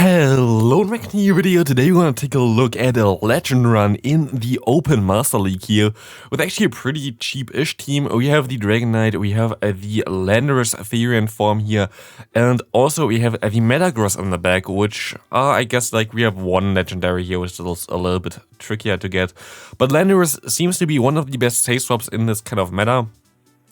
Hello, in my new video. Today we want to take a look at a legend run in the Open Master League here with actually a pretty cheap-ish team. We have the Dragon Knight, we have the Landorus Ethereum form here, and also we have the Metagross on the back, which I guess like we have one legendary here, which is a little bit trickier to get. But Landorus seems to be one of the best save swaps in this kind of meta.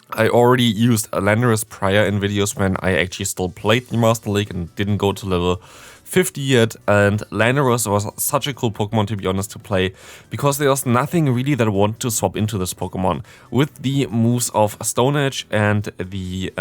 I already used Landorus prior in videos when I actually still played the Master League and didn't go to level 50 yet, and Landorus was such a cool Pokemon, to be honest, to play, because there was nothing really that wanted to swap into this Pokemon. With the moves of Stone Edge and the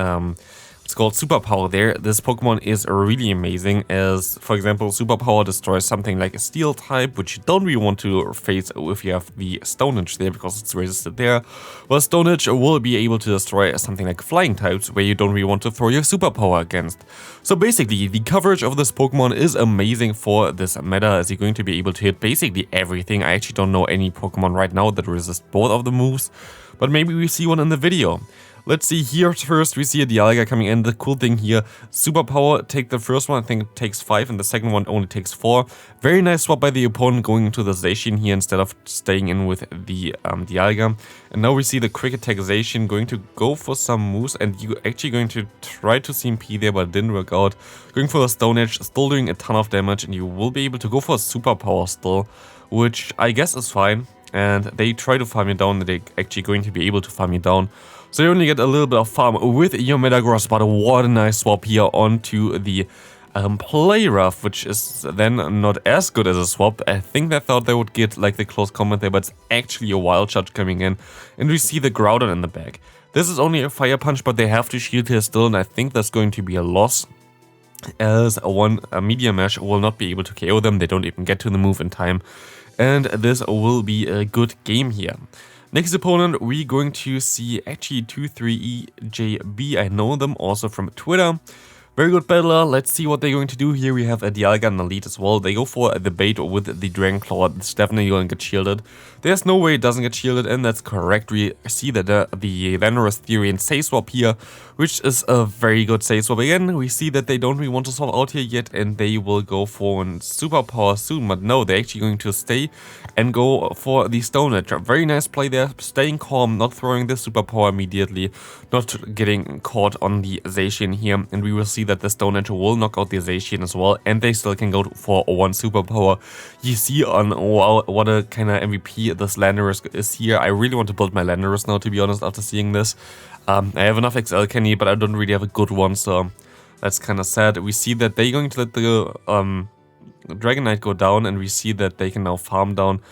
it's called Superpower there, this Pokemon is really amazing, as, for example, Superpower destroys something like a Steel type, which you don't really want to face if you have the Stone Edge there, because it's resisted there. Well, Stone Edge will be able to destroy something like Flying types, where you don't really want to throw your Superpower against. So basically, the coverage of this Pokemon is amazing for this meta, as you're going to be able to hit basically everything. I actually don't know any Pokemon right now that resist both of the moves, but maybe we see one in the video. Let's see here first, we see a Dialga coming in. The cool thing here, Superpower, take the first one, I think it takes 5, and the second one only takes 4. Very nice swap by the opponent going into the Zacian here instead of staying in with the Dialga. And now we see the Quick Attack Zacian going to go for some moves, and you actually going to try to CMP there, but it didn't work out. Going for the Stone Edge, still doing a ton of damage, and you will be able to go for a Superpower still, which I guess is fine. And they try to farm you down, they're actually going to be able to farm you down. So you only get a little bit of farm with your Metagross, but what a nice swap here onto the Play Rough, which is then not as good as a swap. I think they thought they would get like the close combat there, but it's actually a Wild Charge coming in. And we see the Groudon in the back. This is only a Fire Punch, but they have to shield here still, and I think that's going to be a loss, as a Meteor Mash will not be able to KO them. They don't even get to the move in time. And this will be a good game here. Next opponent, we're going to see actually 23EJB. I know them also from Twitter. Very good battler. Let's see what they're going to do here. We have a Dialga in the lead as well. They go for the bait with the Dragon Claw. It's definitely going to get shielded. There's no way it doesn't get shielded, and that's correct. We see that the Landorus Ethereum save swap here, which is a very good save swap. Again, we see that they don't really want to swap out here yet, and they will go for a Superpower soon. But no, they're actually going to stay and go for the Stone Edge. Very nice play there. Staying calm, not throwing the Superpower immediately, not getting caught on the Zacian here. And we will see that the Stone Edge will knock out the Zacian as well, and they still can go for one Superpower. You see on wow, what a kind of MVP this Landorus is here. I really want to build my Landorus now, to be honest, after seeing this. I have enough XL candy, but I don't really have a good one, so that's kind of sad. We see that they're going to let the Dragon Knight go down, and we see that they can now farm down.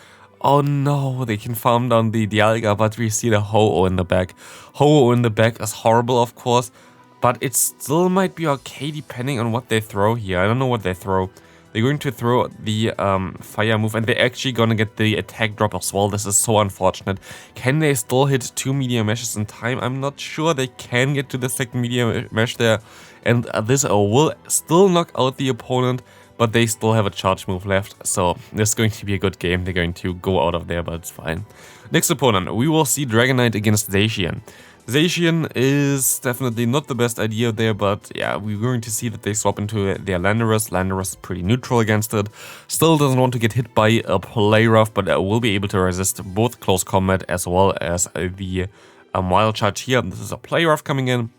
Oh no, they can farm down the Dialga, but we see the Ho-Oh in the back. Ho-Oh in the back is horrible, of course, but it still might be okay depending on what they throw here. I don't know what they throw. They're going to throw the fire move, and they're actually going to get the attack drop as well. This is so unfortunate. Can they still hit 2 Meteor Meshes in time? I'm not sure. They can get to the second Meteor Mesh there, and this will still knock out the opponent, but they still have a charge move left. So this is going to be a good game. They're going to go out of there, but it's fine. Next opponent, we will see Dragon Knight against Zacian. Zacian is definitely not the best idea there, but yeah, we're going to see that they swap into their Landorus. Landorus is pretty neutral against it. Still doesn't want to get hit by a Play Rough, but will be able to resist both close combat as well as the Wild Charge here. This is a Play Rough coming in.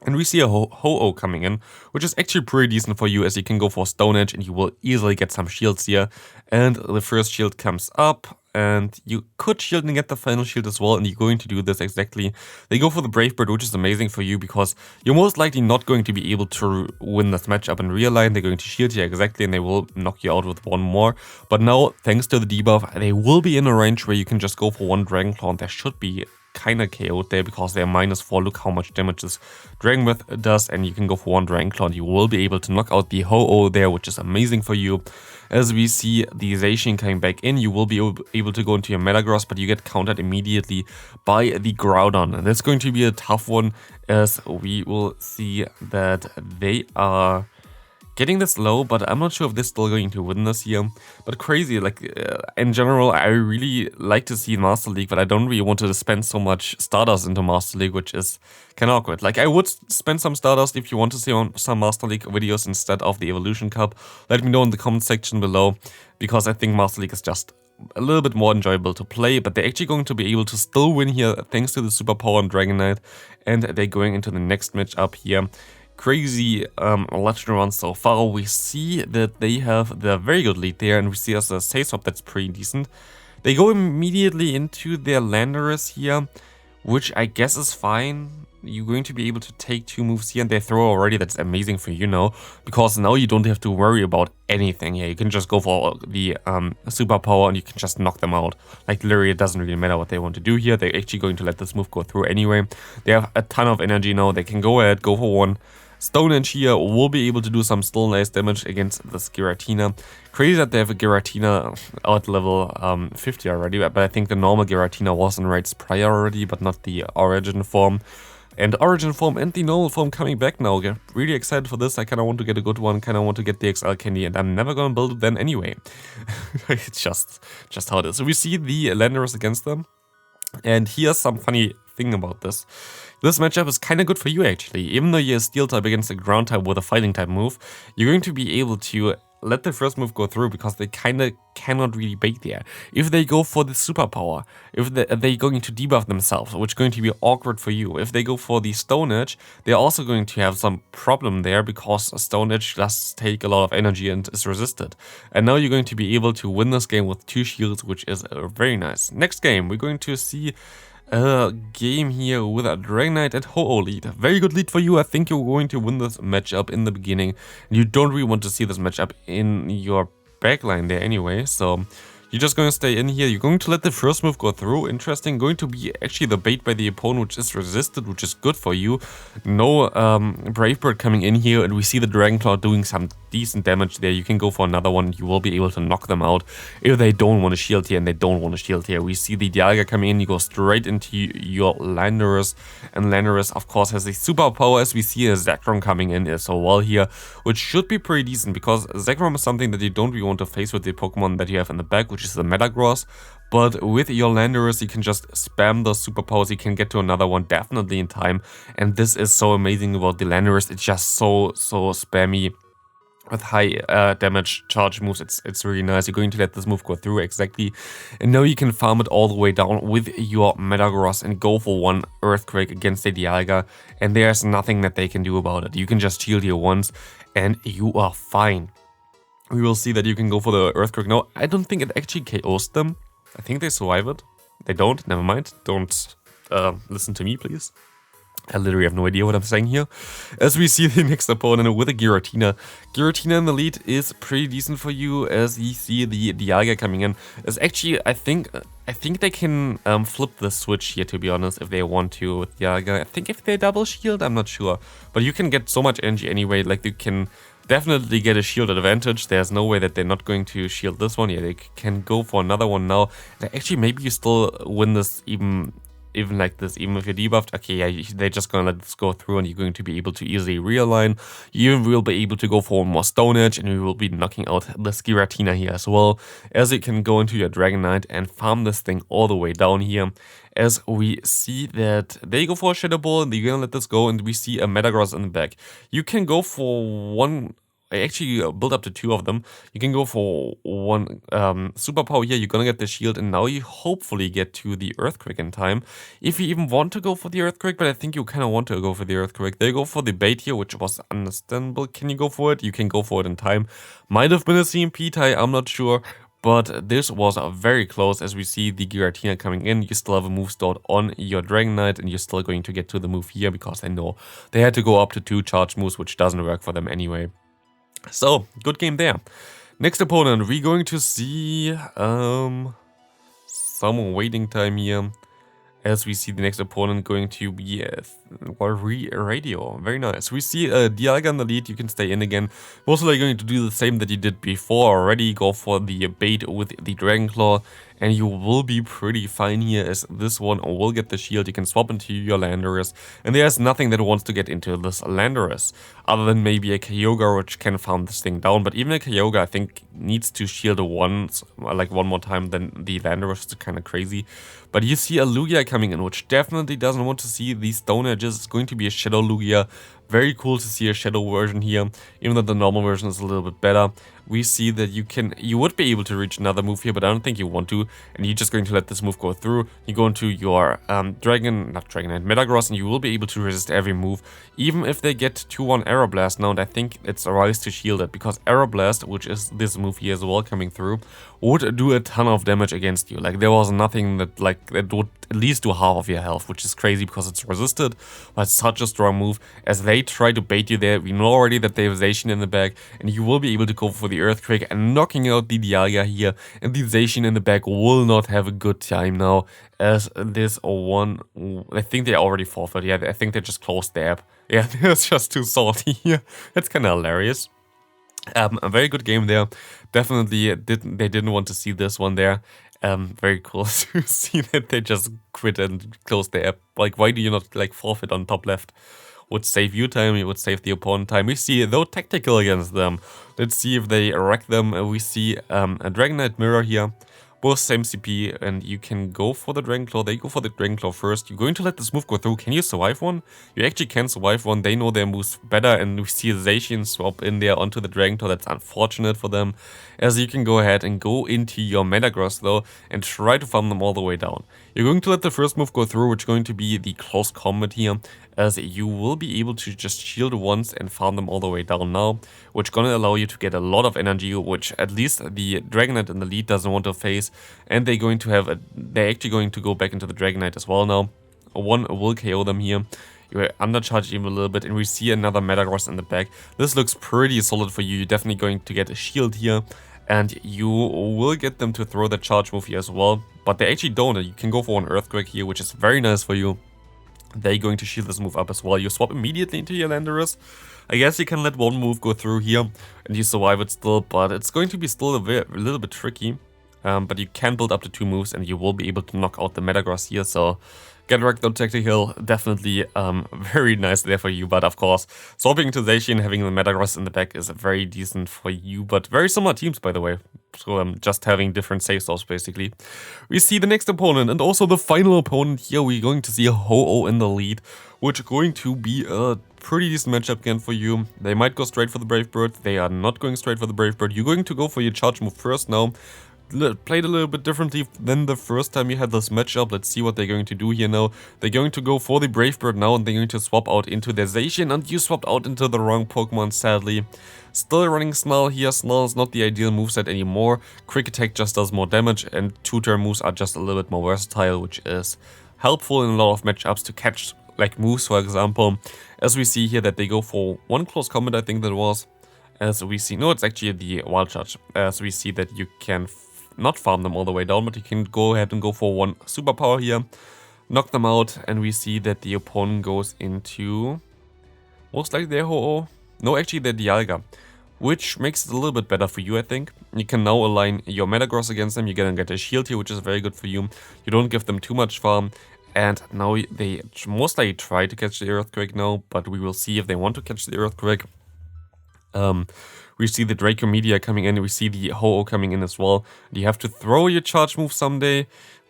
And we see a Ho-Oh coming in, which is actually pretty decent for you, as you can go for Stone Edge and you will easily get some shields here. And the first shield comes up, and you could shield and get the final shield as well, and you're going to do this exactly. They go for the Brave Bird, which is amazing for you, because you're most likely not going to be able to win this matchup in real line. They're going to shield you exactly, and they will knock you out with one more. But now, thanks to the debuff, they will be in a range where you can just go for one Dragon Claw, and there should be kind of KO'd there, because they're -4. Look how much damage this Dragon Breath does, and you can go for one Dragon Claw, and you will be able to knock out the Ho-Oh there, which is amazing for you. As we see the Zacian coming back in, you will be able to go into your Metagross, but you get countered immediately by the Groudon. And that's going to be a tough one, as we will see that they are getting this low, but I'm not sure if they're still going to win this year. But crazy, like, in general, I really like to see Master League, but I don't really want to spend so much Stardust into Master League, which is kind of awkward. Like, I would spend some Stardust if you want to see some Master League videos instead of the Evolution Cup. Let me know in the comment section below, because I think Master League is just a little bit more enjoyable to play, but they're actually going to be able to still win here thanks to the Superpower and Dragonite, and they're going into the next matchup here. Crazy legend run so far. We see that they have the very good lead there, and we see as a Say-Swap that's pretty decent. They go immediately into their Landorus here, which I guess is fine. You're going to be able to take 2 moves here, and they throw already. That's amazing for you now, because now you don't have to worry about anything here. You can just go for the Superpower and you can just knock them out. Like, literally, it doesn't really matter what they want to do here. They're actually going to let this move go through anyway. They have a ton of energy now. They can go ahead, go for one. Stone Edge here will be able to do some still nice damage against this Giratina. Crazy that they have a Giratina out level 50 already, but I think the normal Giratina was in raids prior already, but not the origin form. And origin form and the normal form coming back now. Get really excited for this. I kind of want to get a good one, kind of want to get the XL candy, and I'm never going to build it then anyway. It's just how it is. So we see the Landorus against them. And here's some funny thing about this. This matchup is kind of good for you actually. Even though you're a steel type against a ground type with a fighting type move, you're going to be able to let the first move go through because they kind of cannot really bait there. If they go for the superpower, if they're going to debuff themselves, which is going to be awkward for you. If they go for the Stone Edge, they're also going to have some problem there because a Stone Edge does take a lot of energy and is resisted. And now you're going to be able to win this game with 2 shields, which is very nice. Next game, we're going to see a game here with a Dragonite and Ho-Oh lead. Very good lead for you. I think you're going to win this matchup in the beginning. You don't really want to see this matchup in your backline there anyway, so you're just going to stay in here. You're going to let the first move go through. Interesting. Going to be actually the bait by the opponent, which is resisted, which is good for you. No Brave Bird coming in here, and we see the Dragon Claw doing some decent damage there. You can go for another one. You will be able to knock them out if they don't want to shield here, and they don't want to shield here. We see the Dialga coming in. You go straight into your Landorus, and Landorus, of course, has a superpower, as we see a Zekrom coming in as well here, which should be pretty decent because Zekrom is something that you don't really want to face with the Pokemon that you have in the back, which is the Metagross. But with your Landorus, you can just spam those superpowers. You can get to another one definitely in time. And this is so amazing about the Landorus. It's just so spammy with high damage charge moves. It's really nice. You're going to let this move go through exactly. And now you can farm it all the way down with your Metagross and go for one Earthquake against the Dialga. And there's nothing that they can do about it. You can just shield here once and you are fine. We will see that you can go for the Earthquake. No, I don't think it actually KOs them. I think they survive it. They don't. Never mind. Don't listen to me, please. I literally have no idea what I'm saying here. As we see the next opponent with a Giratina. Giratina in the lead is pretty decent for you, as you see the Dialga coming in. It's actually, I think they can flip the switch here, to be honest, if they want to with Dialga. I think if they double shield, I'm not sure. But you can get so much energy anyway, like you can definitely get a shield advantage. There's no way that they're not going to shield this one. Yeah, they can go for another one now. Actually, maybe you still win this even like this, even if you're debuffed. Okay, yeah, they're just gonna let this go through and you're going to be able to easily realign. You will be able to go for one more Stone Edge and you will be knocking out the Giratina here as well, as you can go into your Dragonite and farm this thing all the way down here. As we see that they go for a Shadow Ball and they're gonna let this go, and we see a Metagross in the back. You can go for one. I actually build up to 2 of them. You can go for one superpower here. You're gonna get the shield, and now you hopefully get to the Earthquake in time. If you even want to go for the Earthquake, but I think you kind of want to go for the Earthquake. They go for the bait here, which was understandable. Can you go for it? You can go for it in time. Might have been a CMP tie, I'm not sure. But this was very close, as we see the Giratina coming in. You still have a move stored on your Dragonite, and you're still going to get to the move here because I know they had to go up to 2 charge moves, which doesn't work for them anyway. So, good game there. Next opponent, we're going to see some waiting time here. As we see the next opponent going to be radio. Very nice. We see Dialga in the lead. You can stay in again. Most likely going to do the same that you did before already. Go for the bait with the Dragon Claw. And you will be pretty fine here, as this one will get the shield. You can swap into your Landorus, and there's nothing that wants to get into this Landorus, other than maybe a Kyogre, which can farm this thing down. But even a Kyogre, I think, needs to shield once, like one more time than the Landorus. It's kind of crazy. But you see a Lugia coming in, which definitely doesn't want to see these Stone Edges. It's going to be a Shadow Lugia. Very cool to see a Shadow version here, even though the normal version is a little bit better. We see that you would be able to reach another move here, but I don't think you want to, and you're just going to let this move go through. You go into your Metagross, and you will be able to resist every move, even if they get 2-1 Aeroblast now, and I think it's a rise to shield it, because Aeroblast, which is this move here as well coming through, would do a ton of damage against you. Like, there was nothing that would at least do half of your health, which is crazy because it's resisted, but it's such a strong move. As they try to bait you there, we know already that they have Zacian in the back, and you will be able to go for the Earthquake and knocking out the Dialga here, and the Zacian in the back will not have a good time now, as this one, I think they already forfeit. Yeah, I think they just closed the app. Yeah, it's just too salty here. That's kind of hilarious. A very good game there. Definitely they didn't want to see this one there. Very cool to see that they just quit and close the app. Like, why do you not like forfeit on top left? Would save you time, it would save the opponent time. We see, though, tactical against them. Let's see if they wreck them. We see a Dragonite Mirror here. Both same CP, and you can go for the Dragon Claw. They go for the Dragon Claw first. You're going to let this move go through. Can you survive one? You actually can survive one. They know their moves better, and we see a Zacian swap in there onto the Dragon Claw. That's unfortunate for them, as you can go ahead and go into your Metagross, though, and try to farm them all the way down. You're going to let the first move go through, which is going to be the close combat here, as you will be able to just shield once and farm them all the way down now, which is going to allow you to get a lot of energy, which at least the Dragonite in the lead doesn't want to face, and they're actually going to go back into the Dragonite as well now. One will KO them here. You're undercharged even a little bit, and we see another Metagross in the back. This looks pretty solid for you. You're definitely going to get a shield here, and you will get them to throw the charge move here as well, but they actually don't. You can go for an Earthquake here, which is very nice for you. They're going to shield this move up as well. You swap immediately into your Landorus. I guess you can let one move go through here and you survive it still, but it's going to be still a little bit tricky. But you can build up to 2 moves and you will be able to knock out the Metagross here, so get wrecked on tactical, definitely very nice there for you. But of course, swapping to Zacian, having the Metagross in the back is very decent for you, but very similar teams, by the way. So just having different save stores, basically. We see the next opponent, and also the final opponent here. We're going to see a Ho-Oh in the lead, which is going to be a pretty decent matchup again for you. They might go straight for the Brave Bird. They are not going straight for the Brave Bird. You're going to go for your charge move first now. Played a little bit differently than the first time you had this matchup. Let's see what they're going to do here now. They're going to go for the Brave Bird now, and they're going to swap out into their Zacian, and you swapped out into the wrong Pokemon, sadly. Still running Snarl here. Snarl is not the ideal moveset anymore. Quick Attack just does more damage, and 2-turn moves are just a little bit more versatile, which is helpful in a lot of matchups to catch like moves, for example. As we see here that they go for one close combat, I think that was. As we see, no, it's actually the Wild Charge. As we see that you can not farm them all the way down, but you can go ahead and go for one superpower here, knock them out, and we see that the opponent goes into most likely their Ho-Oh. No, actually their Dialga, which makes it a little bit better for you, I think. You can now align your Metagross against them. You're gonna get a shield here, which is very good for you. You don't give them too much farm, and now they most likely try to catch the Earthquake now, but we will see if they want to catch the Earthquake. We see the Draco Meteor coming in, we see the Ho-Oh coming in as well. You have to throw your charge move someday.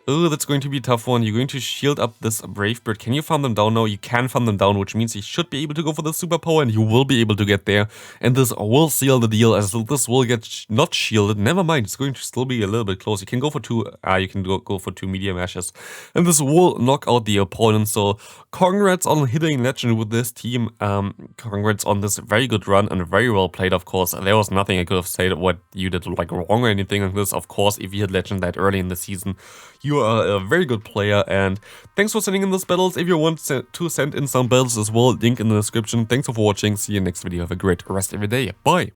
Oh, that's going to be a tough one. You're going to shield up this Brave Bird. Can you farm them down now? You can farm them down, which means you should be able to go for the superpower, and you will be able to get there. And this will seal the deal, as this will get not shielded. Never mind, it's going to still be a little bit close. You can go for 2, you can go for 2 medium ashes. And this will knock out the opponent, so congrats on hitting Legend with this team. Congrats on this very good run, and very well played, of course. There was nothing I could have said what you did like wrong or anything like this. Of course, if you hit Legend that early in the season, you are a very good player, and thanks for sending in those battles. If you want to send in some battles as well, link in the description. Thanks for watching. See you next video. Have a great rest of your day. Bye.